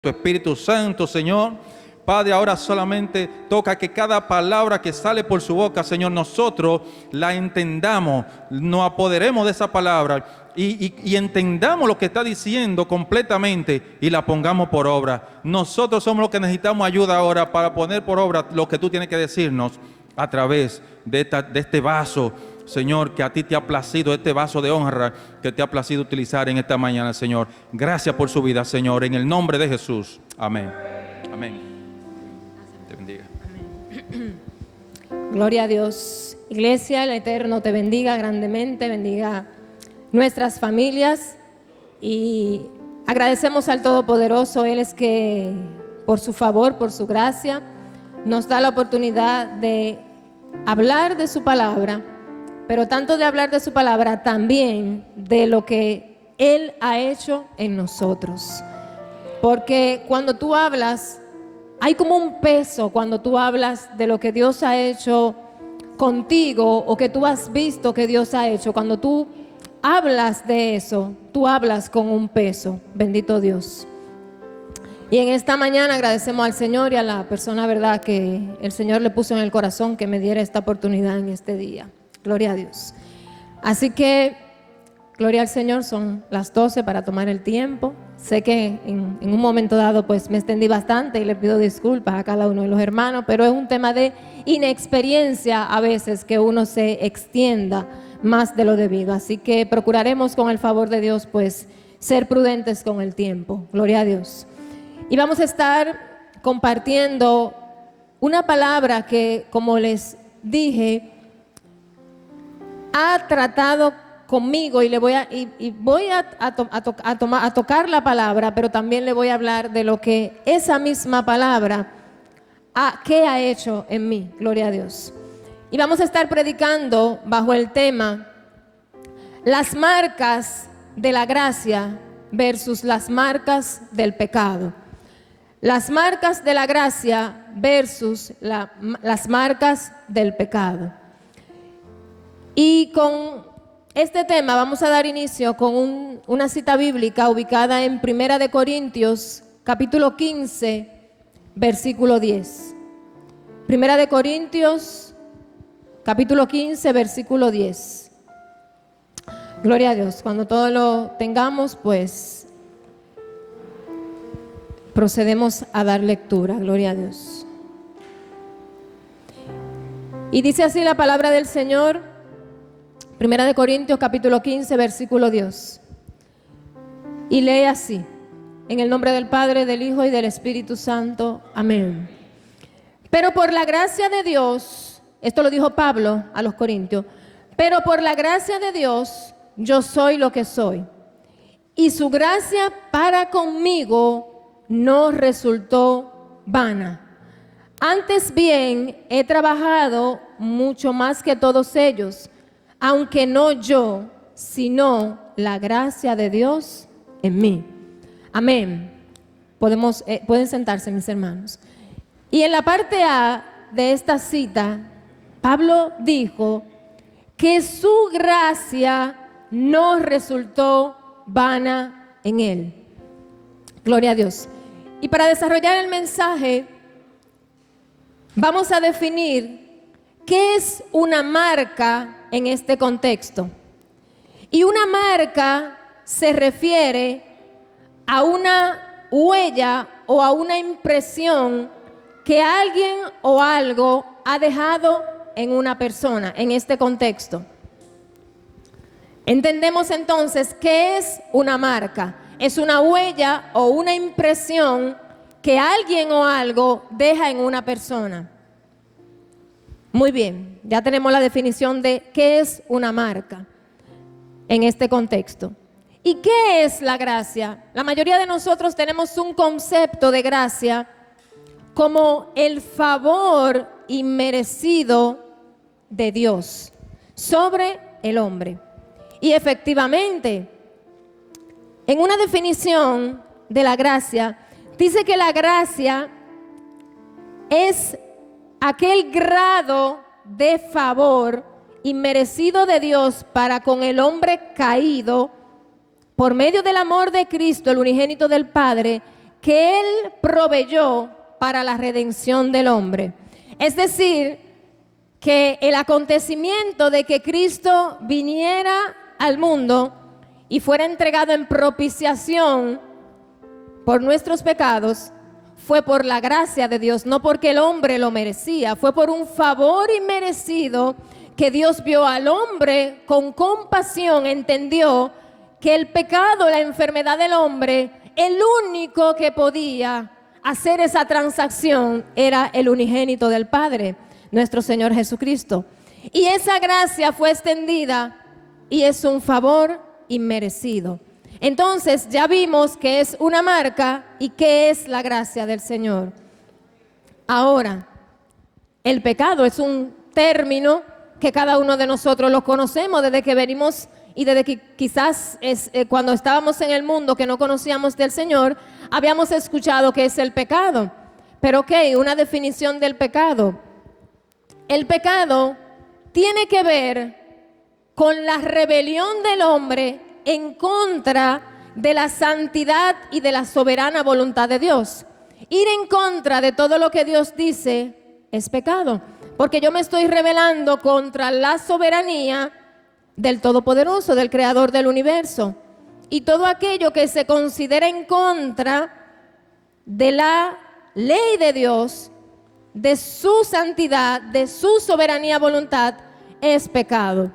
tu Espíritu Santo, Señor. Padre, ahora solamente toca que cada palabra que sale por su boca, Señor, nosotros la entendamos, nos apoderemos de esa palabra y entendamos lo que está diciendo completamente y la pongamos por obra. Nosotros somos los que necesitamos ayuda ahora para poner por obra lo que tú tienes que decirnos a través de este vaso, Señor, que a ti te ha placido, este vaso de honra que te ha placido utilizar en esta mañana, Señor. Gracias por su vida, Señor, en el nombre de Jesús. Amén. Amén. Te bendiga. Amén. Gloria a Dios. Iglesia, el Eterno te bendiga grandemente, bendiga nuestras familias y agradecemos al Todopoderoso. Él es que por su favor, por su gracia, nos da la oportunidad de hablar de su palabra, pero tanto de hablar de su palabra, también de lo que Él ha hecho en nosotros. Porque cuando tú hablas, hay como un peso cuando tú hablas de lo que Dios ha hecho contigo o que tú has visto que Dios ha hecho. Cuando tú hablas de eso, tú hablas con un peso. Bendito Dios. Y en esta mañana agradecemos al Señor y a la persona, verdad, que el Señor le puso en el corazón que me diera esta oportunidad en este día. Gloria a Dios. Así que, gloria al Señor, son las 12 para tomar el tiempo. Sé que en un momento dado pues me extendí bastante y le pido disculpas a cada uno de los hermanos, pero es un tema de inexperiencia a veces que uno se extienda más de lo debido. Así que procuraremos con el favor de Dios pues ser prudentes con el tiempo. Gloria a Dios. Y vamos a estar compartiendo una palabra que, como les dije, ha tratado conmigo y voy a tocar la palabra, pero también le voy a hablar de lo que esa misma palabra ¿qué ha hecho en mí? Gloria a Dios. Y vamos a estar predicando bajo el tema las marcas de la gracia versus las marcas del pecado. Las marcas de la gracia versus las marcas del pecado. Y con este tema vamos a dar inicio con una cita bíblica ubicada en 1 Corintios, capítulo 15, versículo 10. 1 Corintios, capítulo 15, versículo 10. Gloria a Dios. Cuando todo lo tengamos, pues procedemos a dar lectura. Gloria a Dios. Y dice así la palabra del Señor. 1 Corintios capítulo 15, versículo 10. Y lee así: en el nombre del Padre, del Hijo y del Espíritu Santo. Amén. Pero por la gracia de Dios, esto lo dijo Pablo a los Corintios, pero por la gracia de Dios yo soy lo que soy. Y su gracia para conmigo no resultó vana. Antes bien, he trabajado mucho más que todos ellos, aunque no yo, sino la gracia de Dios en mí. Amén. Pueden sentarse, mis hermanos. Y en la parte A de esta cita, Pablo dijo que su gracia no resultó vana en él. Gloria a Dios. Y para desarrollar el mensaje, vamos a definir qué es una marca en este contexto. Y una marca se refiere a una huella o a una impresión que alguien o algo ha dejado en una persona, en este contexto. Entendemos entonces qué es una marca. Es una huella o una impresión que alguien o algo deja en una persona. Muy bien, ya tenemos la definición de qué es una marca en este contexto. ¿Y qué es la gracia? La mayoría de nosotros tenemos un concepto de gracia como el favor inmerecido de Dios sobre el hombre. Y efectivamente, en una definición de la gracia, dice que la gracia es aquel grado de favor inmerecido de Dios para con el hombre caído por medio del amor de Cristo, el unigénito del Padre, que Él proveyó para la redención del hombre. Es decir, que el acontecimiento de que Cristo viniera al mundo y fuera entregado en propiciación por nuestros pecados fue por la gracia de Dios, no porque el hombre lo merecía, fue por un favor inmerecido que Dios vio al hombre con compasión, entendió que el pecado, la enfermedad del hombre, el único que podía hacer esa transacción era el unigénito del Padre, nuestro Señor Jesucristo. Y esa gracia fue extendida y es un favor inmerecido. Entonces ya vimos que es una marca y que es la gracia del Señor. Ahora, el pecado es un término que cada uno de nosotros lo conocemos desde que venimos y desde que quizás cuando estábamos en el mundo que no conocíamos del Señor, habíamos escuchado que es el pecado. Pero ok, una definición del pecado. El pecado tiene que ver con la rebelión del hombre en contra de la santidad y de la soberana voluntad de Dios. Ir en contra de todo lo que Dios dice es pecado, porque yo me estoy rebelando contra la soberanía del Todopoderoso, del Creador del universo. Y todo aquello que se considera en contra de la ley de Dios, de su santidad, de su soberanía voluntad, es pecado.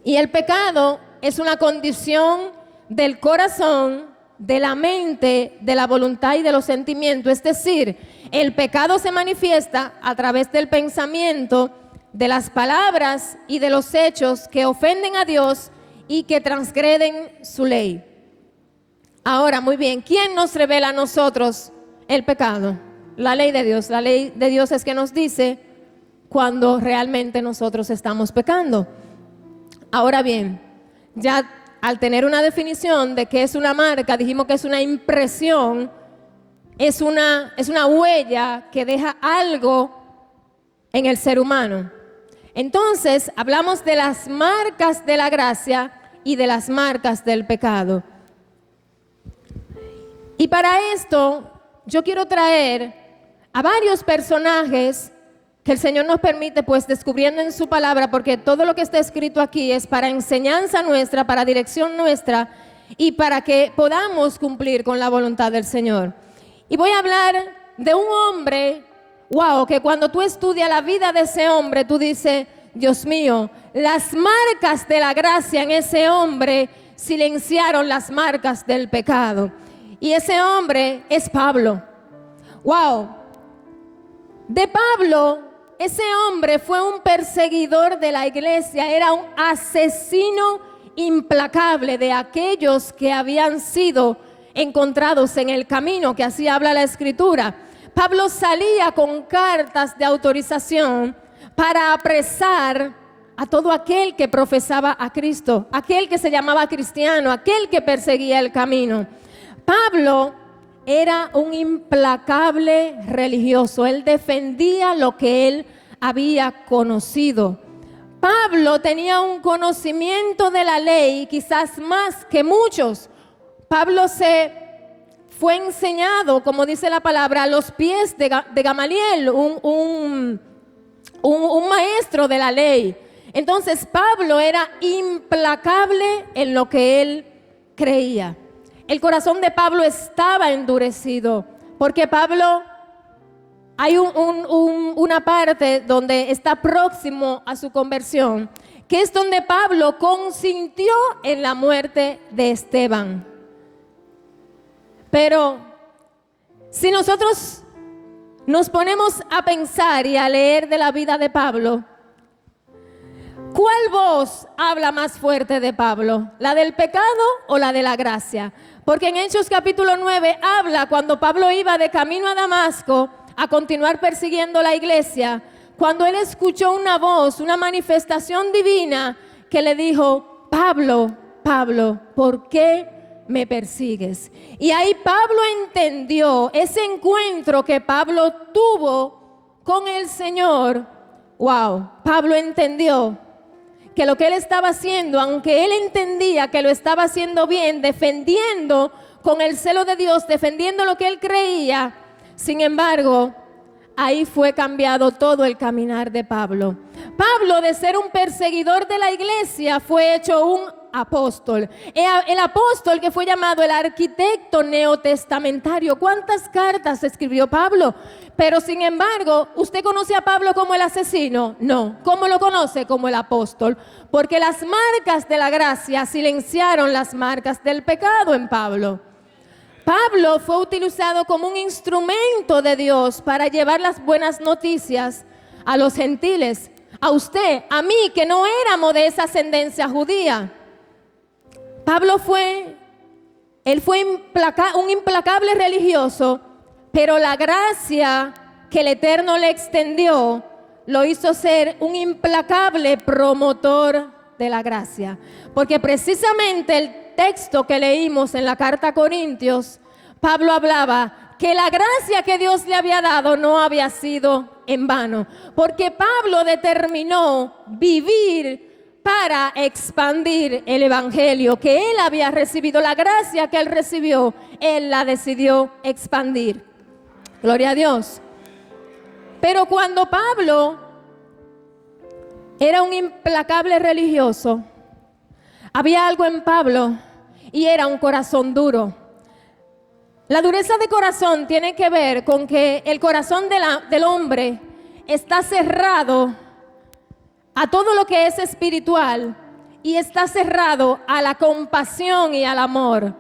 Y el pecado es una condición del corazón, de la mente, de la voluntad y de los sentimientos. Es decir, el pecado se manifiesta a través del pensamiento, de las palabras y de los hechos que ofenden a Dios y que transgreden su ley. Ahora, muy bien, ¿quién nos revela a nosotros el pecado? La ley de Dios. La ley de Dios es que nos dice cuando realmente nosotros estamos pecando. Ahora bien, ya al tener una definición de qué es una marca, dijimos que es una impresión, es una huella que deja algo en el ser humano. Entonces, hablamos de las marcas de la gracia y de las marcas del pecado. Y para esto, yo quiero traer a varios personajes que el Señor nos permite, pues, descubriendo en su palabra, porque todo lo que está escrito aquí es para enseñanza nuestra, para dirección nuestra y para que podamos cumplir con la voluntad del Señor. Y voy a hablar de un hombre, wow, que cuando tú estudias la vida de ese hombre, tú dices, Dios mío, las marcas de la gracia en ese hombre silenciaron las marcas del pecado. Y ese hombre es Pablo. Wow. De Pablo, ese hombre fue un perseguidor de la iglesia, era un asesino implacable de aquellos que habían sido encontrados en el camino, que así habla la Escritura. Pablo salía con cartas de autorización para apresar a todo aquel que profesaba a Cristo, aquel que se llamaba cristiano, aquel que perseguía el camino. Pablo era un implacable religioso. Él defendía lo que él había conocido. Pablo tenía un conocimiento de la ley, quizás más que muchos. Pablo se fue enseñado, como dice la palabra, a los pies de Gamaliel, un maestro de la ley. Entonces Pablo era implacable en lo que él creía. El corazón de Pablo estaba endurecido, porque Pablo, hay una parte donde está próximo a su conversión, que es donde Pablo consintió en la muerte de Esteban. Pero si nosotros nos ponemos a pensar y a leer de la vida de Pablo, ¿cuál voz habla más fuerte de Pablo? ¿La del pecado o la de la gracia? Porque en Hechos capítulo 9 habla cuando Pablo iba de camino a Damasco a continuar persiguiendo la iglesia, cuando él escuchó una voz, una manifestación divina que le dijo, Pablo, Pablo, ¿por qué me persigues? Y ahí Pablo entendió ese encuentro que Pablo tuvo con el Señor. Wow, Pablo entendió que lo que él estaba haciendo, aunque él entendía que lo estaba haciendo bien, defendiendo con el celo de Dios, defendiendo lo que él creía. Sin embargo, ahí fue cambiado todo el caminar de Pablo. Pablo, de ser un perseguidor de la iglesia, fue hecho un apóstol. El apóstol que fue llamado el arquitecto neotestamentario. ¿Cuántas cartas escribió Pablo? Pero sin embargo, ¿usted conoce a Pablo como el asesino? No. ¿Cómo lo conoce? Como el apóstol. Porque las marcas de la gracia silenciaron las marcas del pecado en Pablo. Pablo fue utilizado como un instrumento de Dios para llevar las buenas noticias a los gentiles, a usted, a mí, que no éramos de esa ascendencia judía. Pablo fue un implacable religioso, pero la gracia que el Eterno le extendió lo hizo ser un implacable promotor de la gracia. Porque precisamente el texto que leímos en la carta a Corintios, Pablo hablaba que la gracia que Dios le había dado no había sido en vano, porque Pablo determinó vivir para expandir el evangelio que él había recibido. La gracia que él recibió, él la decidió expandir. Gloria a Dios. Pero cuando Pablo era un implacable religioso, había algo en Pablo y era un corazón duro. La dureza de corazón tiene que ver con que el corazón del hombre está cerrado a todo lo que es espiritual y está cerrado a la compasión y al amor.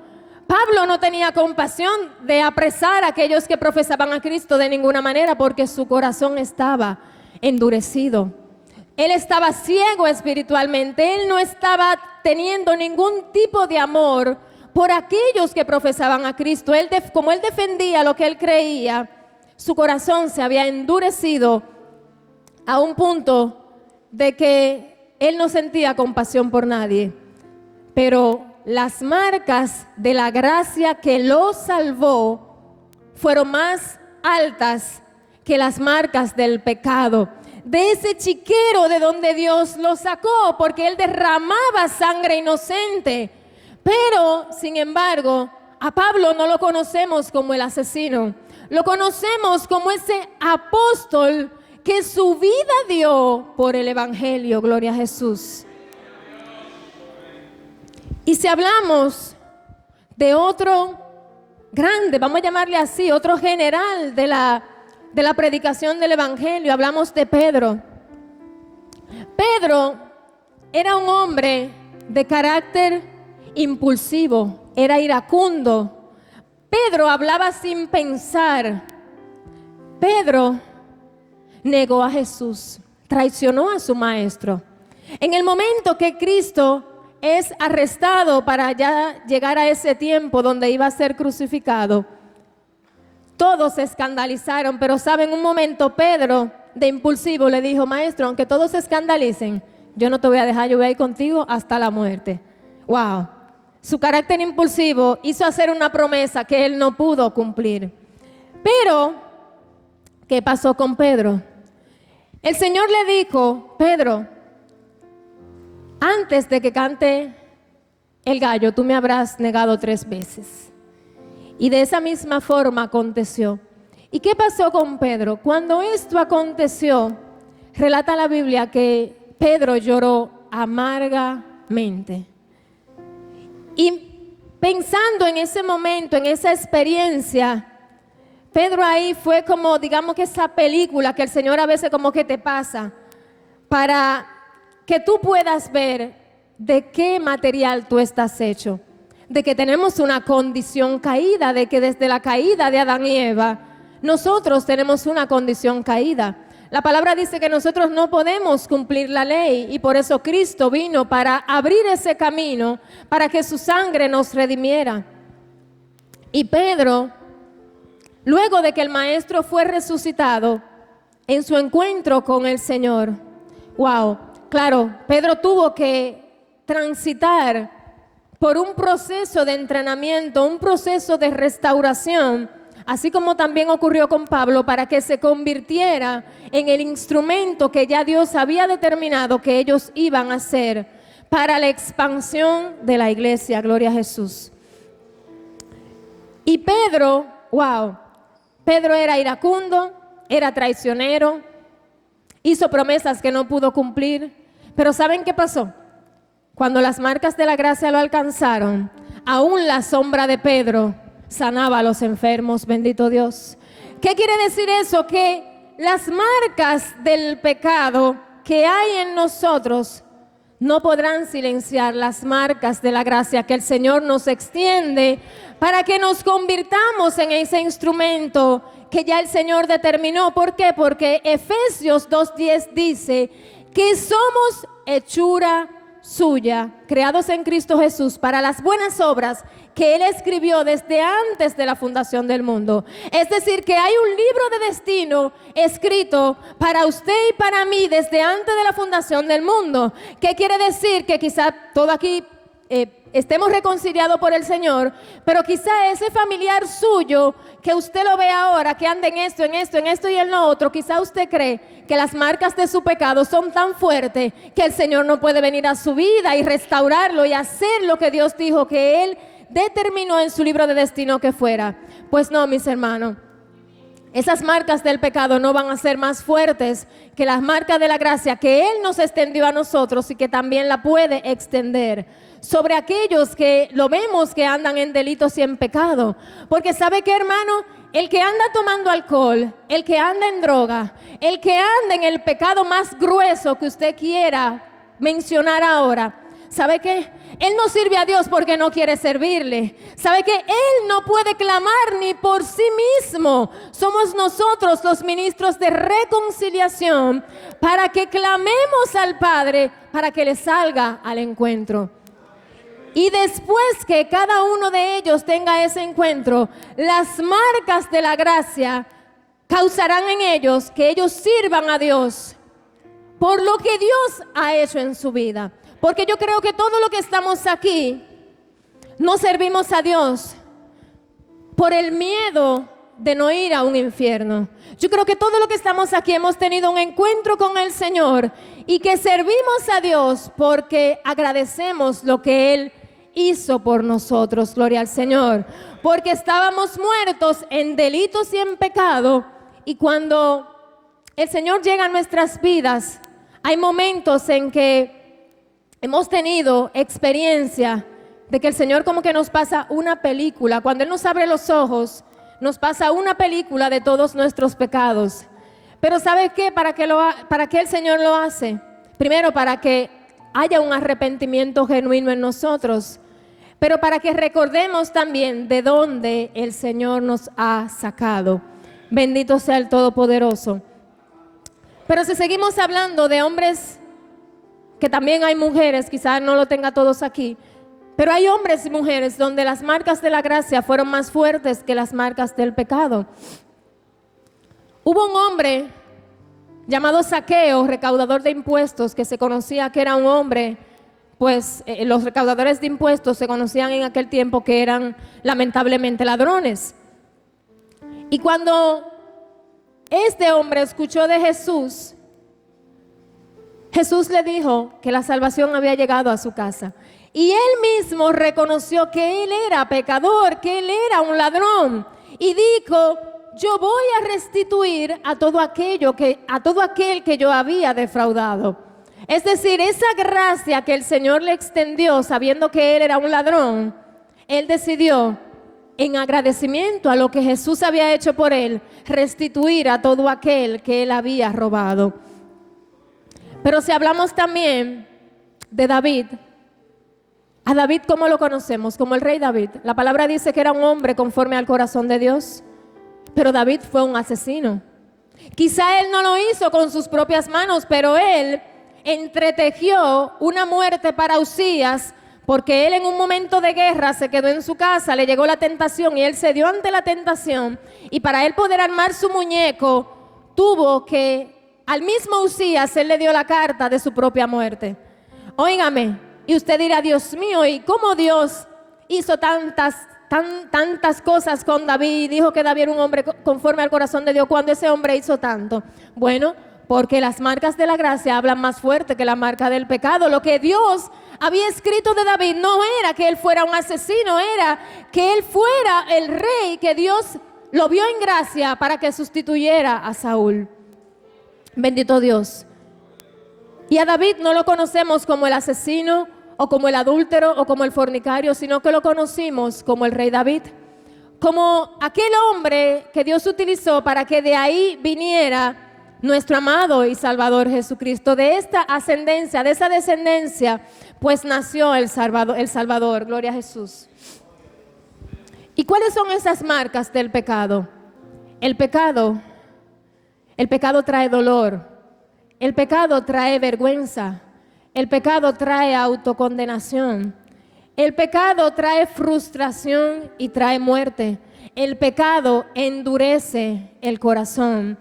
Pablo no tenía compasión de apresar a aquellos que profesaban a Cristo de ninguna manera, porque su corazón estaba endurecido. Él estaba ciego espiritualmente. Él no estaba teniendo ningún tipo de amor por aquellos que profesaban a Cristo. Como él defendía lo que él creía, su corazón se había endurecido a un punto de que él no sentía compasión por nadie. Pero las marcas de la gracia que lo salvó fueron más altas que las marcas del pecado, de ese chiquero de donde Dios lo sacó, porque él derramaba sangre inocente. Pero, sin embargo, a Pablo no lo conocemos como el asesino, lo conocemos como ese apóstol que su vida dio por el evangelio. Gloria a Jesús. Y si hablamos de otro grande, vamos a llamarle así, otro general de la predicación del evangelio, hablamos de Pedro. Pedro era un hombre de carácter impulsivo, era iracundo. Pedro hablaba sin pensar. Pedro negó a Jesús, traicionó a su maestro. En el momento que Cristo es arrestado para ya llegar a ese tiempo donde iba a ser crucificado, todos se escandalizaron, pero saben, un momento Pedro de impulsivo le dijo: maestro, aunque todos se escandalicen, yo no te voy a dejar, yo voy a ir contigo hasta la muerte. Wow. Su carácter impulsivo hizo hacer una promesa que él no pudo cumplir. Pero, ¿qué pasó con Pedro? El Señor le dijo: Pedro, antes de que cante el gallo, tú me habrás negado 3 veces. Y de esa misma forma aconteció. ¿Y qué pasó con Pedro? Cuando esto aconteció, relata la Biblia que Pedro lloró amargamente. Y pensando en ese momento, en esa experiencia, Pedro ahí fue como, digamos que esa película que el Señor a veces como que te pasa para que tú puedas ver de qué material tú estás hecho, de que tenemos una condición caída, de que desde la caída de Adán y Eva, nosotros tenemos una condición caída. La palabra dice que nosotros no podemos cumplir la ley y por eso Cristo vino para abrir ese camino, para que su sangre nos redimiera. Y Pedro, luego de que el maestro fue resucitado, en su encuentro con el Señor, wow, claro, Pedro tuvo que transitar por un proceso de entrenamiento, un proceso de restauración, así como también ocurrió con Pablo, para que se convirtiera en el instrumento que ya Dios había determinado que ellos iban a ser para la expansión de la iglesia. Gloria a Jesús. Y Pedro, wow, Pedro era iracundo, era traicionero, hizo promesas que no pudo cumplir. Pero ¿saben qué pasó? Cuando las marcas de la gracia lo alcanzaron, aún la sombra de Pedro sanaba a los enfermos, bendito Dios. ¿Qué quiere decir eso? Que las marcas del pecado que hay en nosotros no podrán silenciar las marcas de la gracia que el Señor nos extiende para que nos convirtamos en ese instrumento que ya el Señor determinó. ¿Por qué? Porque Efesios 2:10 dice que somos hechura suya, creados en Cristo Jesús para las buenas obras que Él escribió desde antes de la fundación del mundo. Es decir, que hay un libro de destino escrito para usted y para mí desde antes de la fundación del mundo. ¿Qué quiere decir? Que quizá todo aquí estemos reconciliados por el Señor, pero quizá ese familiar suyo que usted lo ve ahora, que anda en esto y en lo otro, quizá usted cree que las marcas de su pecado son tan fuertes que el Señor no puede venir a su vida y restaurarlo y hacer lo que Dios dijo que Él determinó en su libro de destino que fuera. Pues no, mis hermanos. Esas marcas del pecado no van a ser más fuertes que las marcas de la gracia que Él nos extendió a nosotros y que también la puede extender sobre aquellos que lo vemos que andan en delitos y en pecado. Porque ¿sabe qué, hermano? El que anda tomando alcohol, el que anda en droga, el que anda en el pecado más grueso que usted quiera mencionar ahora, ¿sabe qué? Él no sirve a Dios porque no quiere servirle. ¿Sabe qué? Él no puede clamar ni por sí mismo. Somos nosotros los ministros de reconciliación para que clamemos al Padre para que le salga al encuentro. Y después que cada uno de ellos tenga ese encuentro, las marcas de la gracia causarán en ellos que ellos sirvan a Dios por lo que Dios ha hecho en su vida. Porque yo creo que todo lo que estamos aquí no servimos a Dios por el miedo de no ir a un infierno. Yo creo que todo lo que estamos aquí hemos tenido un encuentro con el Señor y que servimos a Dios porque agradecemos lo que Él hizo por nosotros. Gloria al Señor. Porque estábamos muertos en delitos y en pecado, y cuando el Señor llega a nuestras vidas, hay momentos en que hemos tenido experiencia de que el Señor como que nos pasa una película. Cuando Él nos abre los ojos, nos pasa una película de todos nuestros pecados. Pero ¿sabe qué? ¿Para qué el Señor lo hace? Primero, para que haya un arrepentimiento genuino en nosotros, pero para que recordemos también de dónde el Señor nos ha sacado. Bendito sea el Todopoderoso. Pero si seguimos hablando de hombres, que también hay mujeres, quizás no lo tenga todos aquí, pero hay hombres y mujeres donde las marcas de la gracia fueron más fuertes que las marcas del pecado. Hubo un hombre llamado Zaqueo, recaudador de impuestos, que se conocía que era un hombre, pues los recaudadores de impuestos se conocían en aquel tiempo que eran lamentablemente ladrones. Y cuando este hombre escuchó de Jesús, Jesús le dijo que la salvación había llegado a su casa. Y él mismo reconoció que él era pecador, que él era un ladrón. Y dijo: yo voy a restituir a todo aquel que yo había defraudado. Es decir, esa gracia que el Señor le extendió sabiendo que él era un ladrón, él decidió, en agradecimiento a lo que Jesús había hecho por él, restituir a todo aquel que él había robado. Pero si hablamos también de David, a David, ¿cómo lo conocemos? Como el rey David. La palabra dice que era un hombre conforme al corazón de Dios, pero David fue un asesino. Quizá él no lo hizo con sus propias manos, pero él entretejió una muerte para Usías, porque él en un momento de guerra se quedó en su casa, le llegó la tentación y él cedió ante la tentación, y para él poder armar su muñeco tuvo que, al mismo Usías, él le dio la carta de su propia muerte. Óigame, y usted dirá: Dios mío, ¿y cómo Dios hizo tantas cosas con David? Dijo que David era un hombre conforme al corazón de Dios, cuando ese hombre hizo tanto. Bueno, porque las marcas de la gracia hablan más fuerte que la marca del pecado. Lo que Dios había escrito de David no era que él fuera un asesino, era que él fuera el rey, que Dios lo vio en gracia para que sustituyera a Saúl. Bendito Dios. Y a David no lo conocemos como el asesino o como el adúltero o como el fornicario, sino que lo conocimos como el rey David, como aquel hombre que Dios utilizó para que de ahí viniera nuestro amado y Salvador Jesucristo. De esta ascendencia, de esa descendencia, pues nació el Salvador. Gloria a Jesús. ¿Y cuáles son esas marcas del pecado? El pecado trae dolor, el pecado trae vergüenza, el pecado trae autocondenación, el pecado trae frustración y trae muerte. El pecado endurece el corazón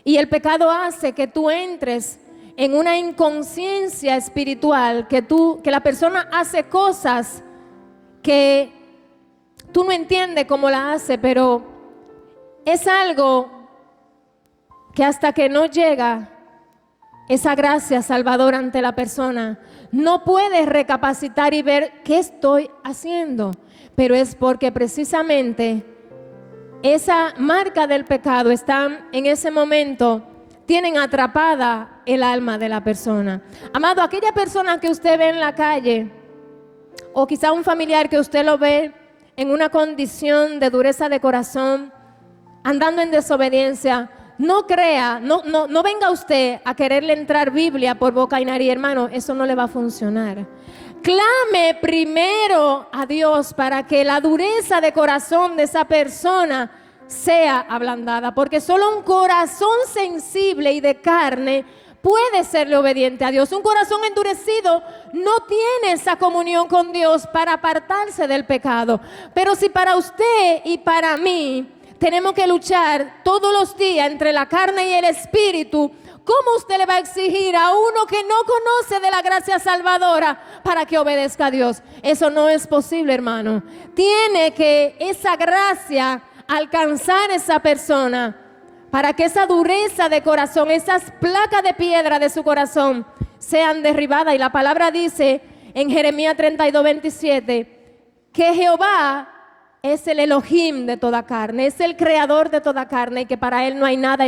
y el pecado hace que tú entres en una inconsciencia espiritual, que la persona hace cosas que tú no entiendes cómo la hace, pero es algo que hasta que no llega esa gracia salvadora ante la persona, no puede recapacitar y ver qué estoy haciendo. Pero es porque precisamente esa marca del pecado está en ese momento, tienen atrapada el alma de la persona. Amado, aquella persona que usted ve en la calle, o quizá un familiar que usted lo ve en una condición de dureza de corazón, andando en desobediencia, no crea, no venga usted a quererle entrar Biblia por boca y nariz, hermano, eso no le va a funcionar. Clame primero a Dios para que la dureza de corazón de esa persona sea ablandada, porque solo un corazón sensible y de carne puede serle obediente a Dios. Un corazón endurecido no tiene esa comunión con Dios para apartarse del pecado. Pero si para usted y para mí tenemos que luchar todos los días entre la carne y el espíritu, ¿cómo usted le va a exigir a uno que no conoce de la gracia salvadora para que obedezca a Dios? Eso no es posible, hermano. Tiene que esa gracia alcanzar a esa persona para que esa dureza de corazón, esas placas de piedra de su corazón sean derribadas. Y la palabra dice en Jeremías 32:27 que Jehová es el Elohim de toda carne, es el creador de toda carne y que para él no hay nada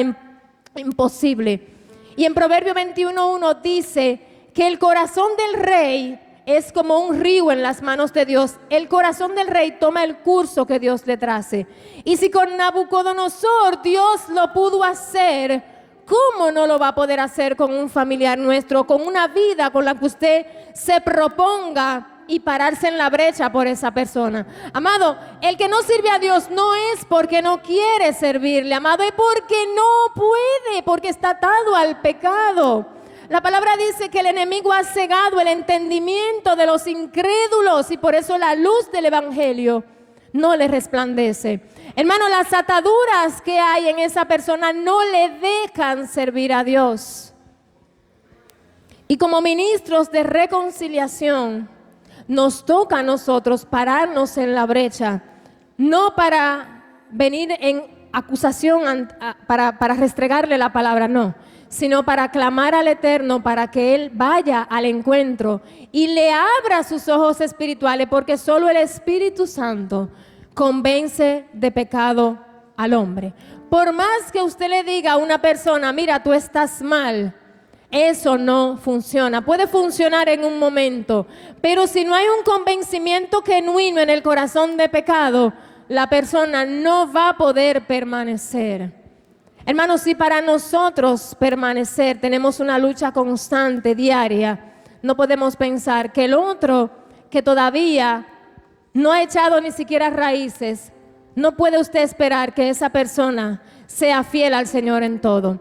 imposible. Y en Proverbio 21:1 dice que el corazón del rey es como un río en las manos de Dios. El corazón del rey toma el curso que Dios le trace. Y si con Nabucodonosor Dios lo pudo hacer, ¿cómo no lo va a poder hacer con un familiar nuestro, con una vida con la que usted se proponga y pararse en la brecha por esa persona? Amado, el que no sirve a Dios no es porque no quiere servirle, amado, es porque no puede, porque está atado al pecado. La palabra dice que el enemigo ha cegado el entendimiento de los incrédulos y por eso la luz del evangelio no le resplandece. Hermano, las ataduras que hay en esa persona no le dejan servir a Dios. Y como ministros de reconciliación, nos toca a nosotros pararnos en la brecha, no para venir en acusación, para restregarle la palabra, no, sino para clamar al Eterno para que Él vaya al encuentro y le abra sus ojos espirituales, porque solo el Espíritu Santo convence de pecado al hombre. Por más que usted le diga a una persona, mira, tú estás mal, eso no funciona. Puede funcionar en un momento, pero si no hay un convencimiento genuino en el corazón de pecado, la persona no va a poder permanecer. Hermanos, si para nosotros permanecer tenemos una lucha constante, diaria, no podemos pensar que el otro que todavía no ha echado ni siquiera raíces, no puede usted esperar que esa persona sea fiel al Señor en todo.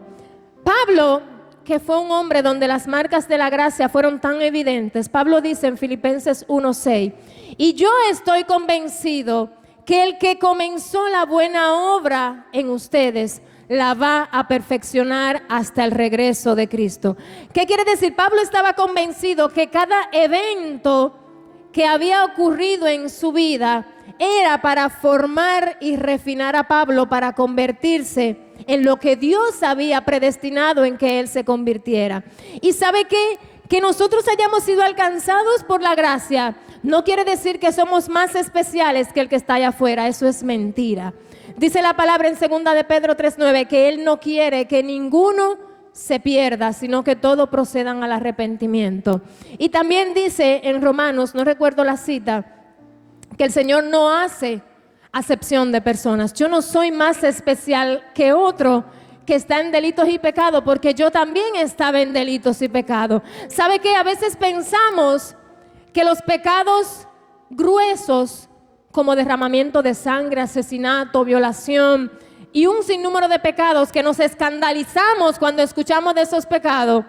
Pablo, que fue un hombre donde las marcas de la gracia fueron tan evidentes, Pablo dice en Filipenses 1:6, y yo estoy convencido que el que comenzó la buena obra en ustedes la va a perfeccionar hasta el regreso de Cristo. ¿Qué quiere decir? Pablo estaba convencido que cada evento que había ocurrido en su vida era para formar y refinar a Pablo para convertirse en lo que Dios había predestinado en que él se convirtiera. ¿Y sabe qué? Que nosotros hayamos sido alcanzados por la gracia no quiere decir que somos más especiales que el que está allá afuera. Eso es mentira. Dice la palabra en 2 de Pedro 3:9 que Él no quiere que ninguno se pierda, sino que todos procedan al arrepentimiento. Y también dice en Romanos, no recuerdo la cita, que el Señor no hace acepción de personas. Yo no soy más especial que otro que está en delitos y pecados, porque yo también estaba en delitos y pecados. ¿Sabe qué? A veces pensamos que los pecados gruesos, como derramamiento de sangre, asesinato, violación y un sinnúmero de pecados que nos escandalizamos cuando escuchamos de esos pecados,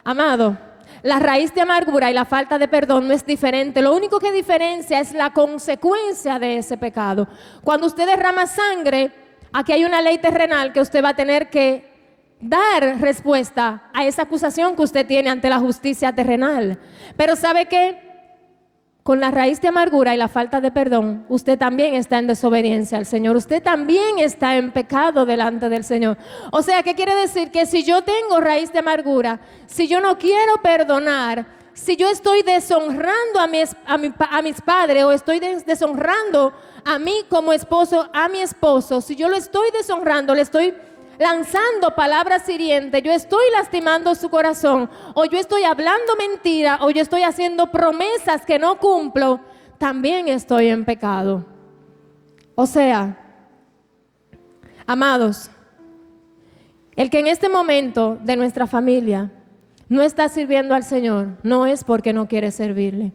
amado, la raíz de amargura y la falta de perdón no es diferente. Lo único que diferencia es la consecuencia de ese pecado. Cuando usted derrama sangre, aquí hay una ley terrenal que usted va a tener que dar respuesta a esa acusación que usted tiene ante la justicia terrenal. Pero ¿sabe qué? Con la raíz de amargura y la falta de perdón, usted también está en desobediencia al Señor. Usted también está en pecado delante del Señor. O sea, ¿qué quiere decir? Que si yo tengo raíz de amargura, si yo no quiero perdonar, si yo estoy deshonrando a mis padres o estoy deshonrando a mí como esposo, a mi esposo, si yo lo estoy deshonrando, le estoy lanzando palabras hirientes, yo estoy lastimando su corazón, o yo estoy hablando mentira, o yo estoy haciendo promesas que no cumplo, también estoy en pecado. O sea, amados, el que en este momento de nuestra familia no está sirviendo al Señor, no es porque no quiere servirle.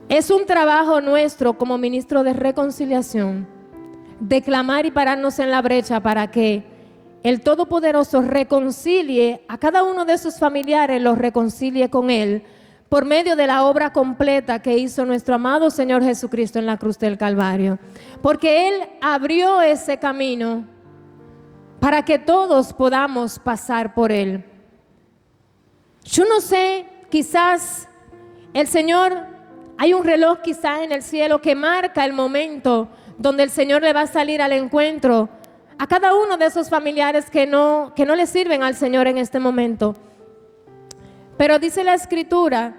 Es un trabajo nuestro como ministro de reconciliación de clamar y pararnos en la brecha para que el Todopoderoso reconcilie a cada uno de sus familiares, los reconcilie con Él por medio de la obra completa que hizo nuestro amado Señor Jesucristo en la cruz del Calvario. Porque Él abrió ese camino para que todos podamos pasar por Él. Yo no sé, quizás el Señor, hay un reloj quizás en el cielo que marca el momento donde el Señor le va a salir al encuentro a cada uno de esos familiares que no le sirven al Señor en este momento. Pero dice la Escritura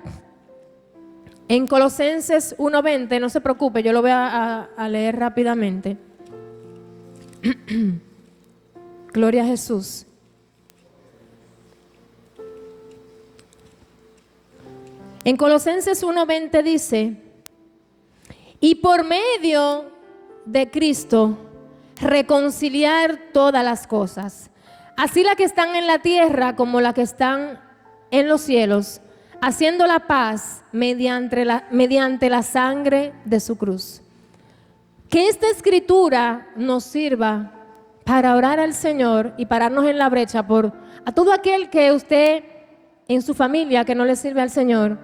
en Colosenses 1:20, no se preocupe, yo lo voy a leer rápidamente. Gloria a Jesús. En Colosenses 1:20 dice: y por medio de Cristo reconciliar todas las cosas, así las que están en la tierra como las que están en los cielos, haciendo la paz mediante la sangre de su cruz. Que esta escritura nos sirva para orar al Señor y pararnos en la brecha por a todo aquel que usted en su familia que no le sirve al Señor,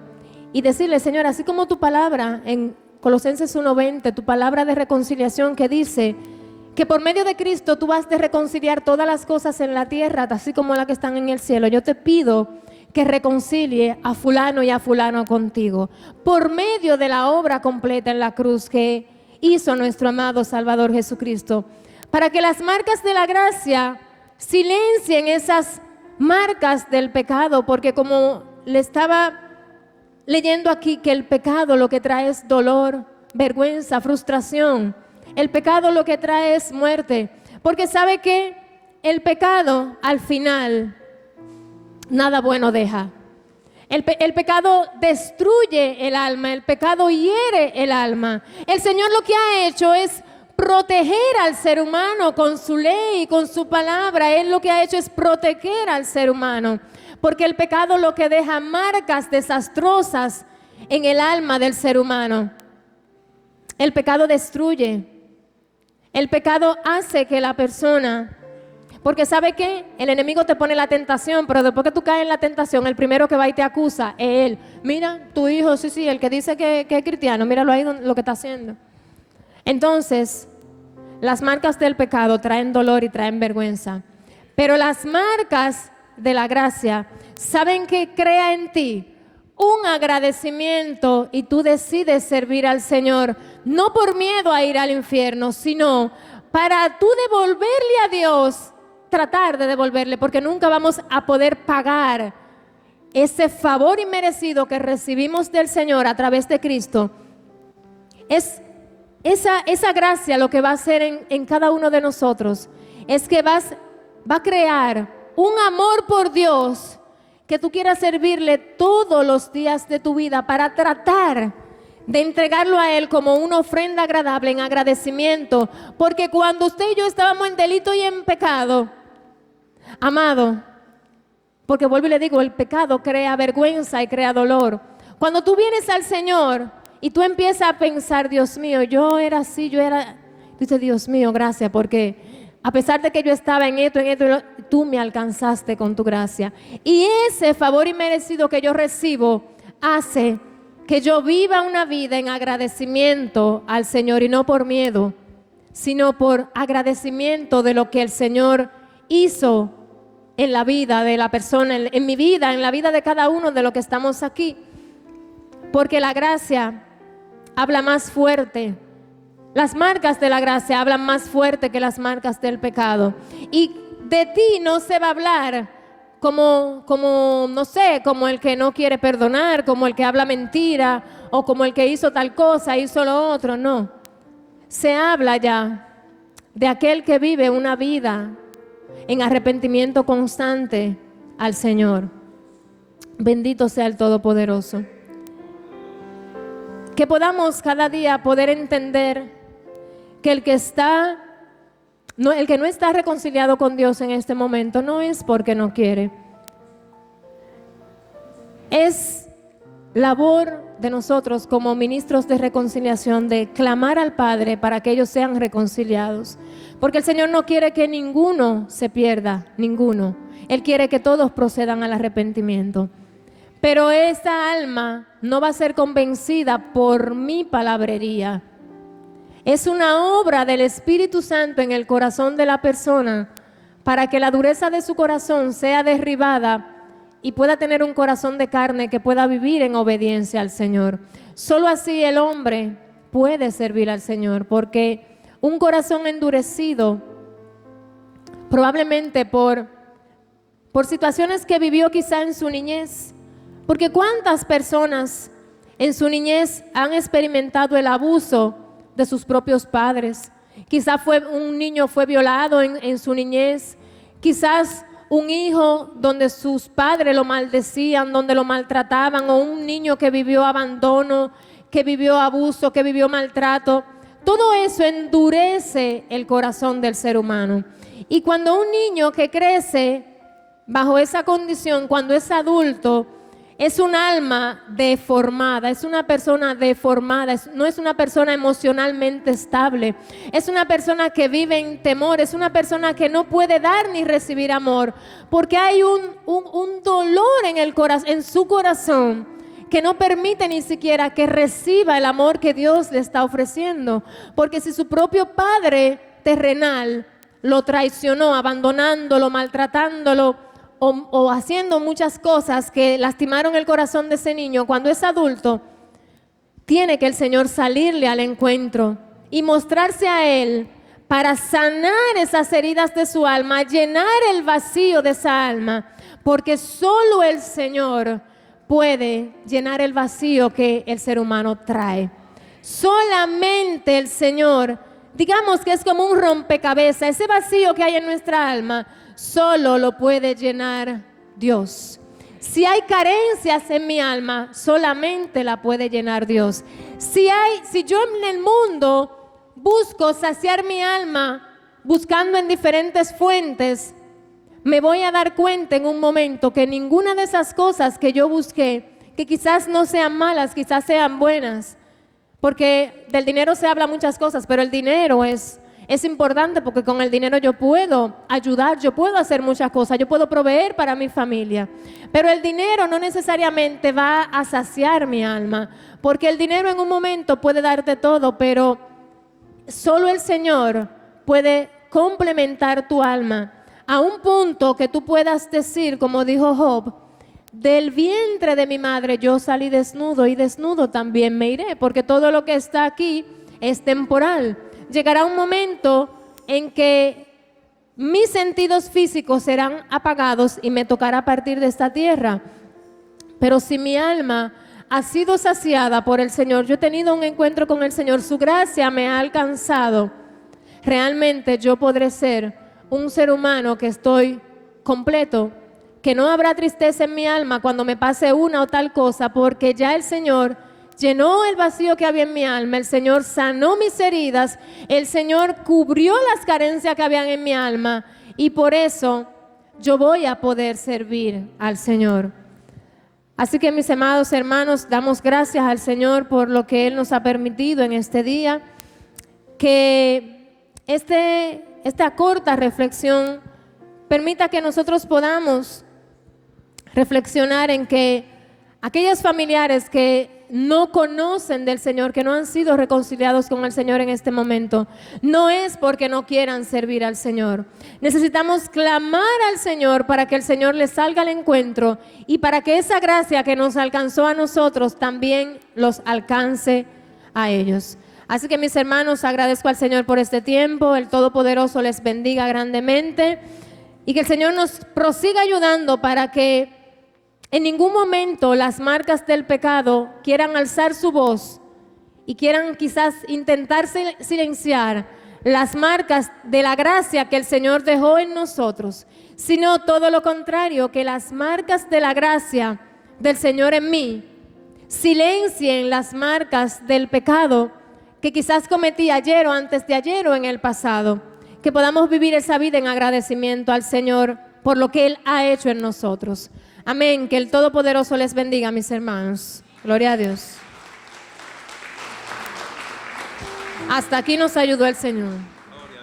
y decirle: Señor, así como tu palabra en Colosenses 1:20, tu palabra de reconciliación que dice que por medio de Cristo tú vas a reconciliar todas las cosas en la tierra, así como las que están en el cielo. Yo te pido que reconcilie a fulano y a fulano contigo, por medio de la obra completa en la cruz que hizo nuestro amado Salvador Jesucristo, para que las marcas de la gracia silencien esas marcas del pecado, porque como le estaba leyendo aquí, que el pecado lo que trae es dolor, vergüenza, frustración. El pecado lo que trae es muerte. Porque sabe que el pecado al final nada bueno deja. El pecado destruye el alma, el pecado hiere el alma. El Señor lo que ha hecho es proteger al ser humano con su ley y con su palabra. Él lo que ha hecho es proteger al ser humano. Porque el pecado lo que deja marcas desastrosas en el alma del ser humano. El pecado destruye. El pecado hace que la persona, porque ¿sabe qué? El enemigo te pone la tentación, pero después que tú caes en la tentación, el primero que va y te acusa es él. Mira, tu hijo, sí, el que dice que es cristiano, míralo ahí lo que está haciendo. Entonces, las marcas del pecado traen dolor y traen vergüenza. Pero las marcas de la gracia, ¿saben qué crea en ti? un agradecimiento y tú decides servir al Señor, no por miedo a ir al infierno, sino para tú devolverle a Dios, tratar de devolverle, porque nunca vamos a poder pagar ese favor inmerecido que recibimos del Señor a través de Cristo. Es esa gracia lo que va a hacer en cada uno de nosotros, es que va a crear un amor por Dios, que tú quieras servirle todos los días de tu vida para tratar de entregarlo a Él como una ofrenda agradable en agradecimiento. Porque cuando usted y yo estábamos en delito y en pecado, amado, porque vuelvo y le digo, el pecado crea vergüenza y crea dolor. Cuando tú vienes al Señor y tú empiezas a pensar, Dios mío, yo era así, dice, Dios mío, gracias, porque a pesar de que yo estaba en esto, tú me alcanzaste con tu gracia. Y ese favor inmerecido que yo recibo hace que yo viva una vida en agradecimiento al Señor, y no por miedo, sino por agradecimiento de lo que el Señor hizo en la vida de la persona, en mi vida, en la vida de cada uno de los que estamos aquí. Porque la gracia habla más fuerte. Las marcas de la gracia hablan más fuerte que las marcas del pecado. Y de ti no se va a hablar como no sé, como el que no quiere perdonar, como el que habla mentira, o como el que hizo tal cosa, hizo lo otro. No. Se habla ya de aquel que vive una vida en arrepentimiento constante al Señor. Bendito sea el Todopoderoso. Que podamos cada día poder entender que el que no está reconciliado con Dios en este momento no es porque no quiere. Es labor de nosotros como ministros de reconciliación de clamar al Padre para que ellos sean reconciliados. Porque el Señor no quiere que ninguno se pierda, ninguno. Él quiere que todos procedan al arrepentimiento. Pero esa alma no va a ser convencida por mi palabrería. Es una obra del Espíritu Santo en el corazón de la persona para que la dureza de su corazón sea derribada y pueda tener un corazón de carne que pueda vivir en obediencia al Señor. Solo así el hombre puede servir al Señor, porque un corazón endurecido, probablemente por situaciones que vivió quizá en su niñez, porque cuántas personas en su niñez han experimentado el abuso de sus propios padres. Quizás un niño fue violado en su niñez, quizás un hijo donde sus padres lo maldecían, donde lo maltrataban, o un niño que vivió abandono, que vivió abuso, que vivió maltrato. Todo eso endurece el corazón del ser humano. Y cuando un niño que crece bajo esa condición, cuando es adulto, es un alma deformada, es una persona deformada, no es una persona emocionalmente estable, es una persona que vive en temor, es una persona que no puede dar ni recibir amor, porque hay un dolor en su corazón que no permite ni siquiera que reciba el amor que Dios le está ofreciendo, porque si su propio padre terrenal lo traicionó, abandonándolo, maltratándolo, o haciendo muchas cosas que lastimaron el corazón de ese niño, cuando es adulto, tiene que el Señor salirle al encuentro y mostrarse a él para sanar esas heridas de su alma, llenar el vacío de esa alma, porque solo el Señor puede llenar el vacío que el ser humano trae. Solamente el Señor, digamos que es como un rompecabezas, ese vacío que hay en nuestra alma, solo lo puede llenar Dios. Si hay carencias en mi alma, solamente la puede llenar Dios. Si yo en el mundo busco saciar mi alma, buscando en diferentes fuentes, me voy a dar cuenta en un momento que ninguna de esas cosas que yo busqué, que quizás no sean malas, quizás sean buenas, porque del dinero se habla muchas cosas, pero el dinero es importante, porque con el dinero yo puedo ayudar, yo puedo hacer muchas cosas, yo puedo proveer para mi familia. Pero el dinero no necesariamente va a saciar mi alma, porque el dinero en un momento puede darte todo, pero solo el Señor puede complementar tu alma a un punto que tú puedas decir, como dijo Job, del vientre de mi madre yo salí desnudo y desnudo también me iré, porque todo lo que está aquí es temporal. Llegará un momento en que mis sentidos físicos serán apagados y me tocará partir de esta tierra. Pero si mi alma ha sido saciada por el Señor, yo he tenido un encuentro con el Señor, su gracia me ha alcanzado, realmente yo podré ser un ser humano que estoy completo, que no habrá tristeza en mi alma cuando me pase una o tal cosa, porque ya el Señor llenó el vacío que había en mi alma, el Señor sanó mis heridas, el Señor cubrió las carencias que habían en mi alma, y por eso yo voy a poder servir al Señor. Así que, mis amados hermanos, damos gracias al Señor por lo que Él nos ha permitido en este día, que esta corta reflexión permita que nosotros podamos reflexionar en que aquellos familiares que no conocen del Señor, que no han sido reconciliados con el Señor en este momento, no es porque no quieran servir al Señor. Necesitamos clamar al Señor para que el Señor les salga al encuentro y para que esa gracia que nos alcanzó a nosotros también los alcance a ellos. Así que, mis hermanos, agradezco al Señor por este tiempo. El Todopoderoso les bendiga grandemente y que el Señor nos prosiga ayudando para que en ningún momento las marcas del pecado quieran alzar su voz y quieran quizás intentar silenciar las marcas de la gracia que el Señor dejó en nosotros, sino todo lo contrario, que las marcas de la gracia del Señor en mí silencien las marcas del pecado que quizás cometí ayer o antes de ayer o en el pasado, que podamos vivir esa vida en agradecimiento al Señor por lo que Él ha hecho en nosotros. Amén. Que el Todopoderoso les bendiga, mis hermanos. Gloria a Dios. Hasta aquí nos ayudó el Señor.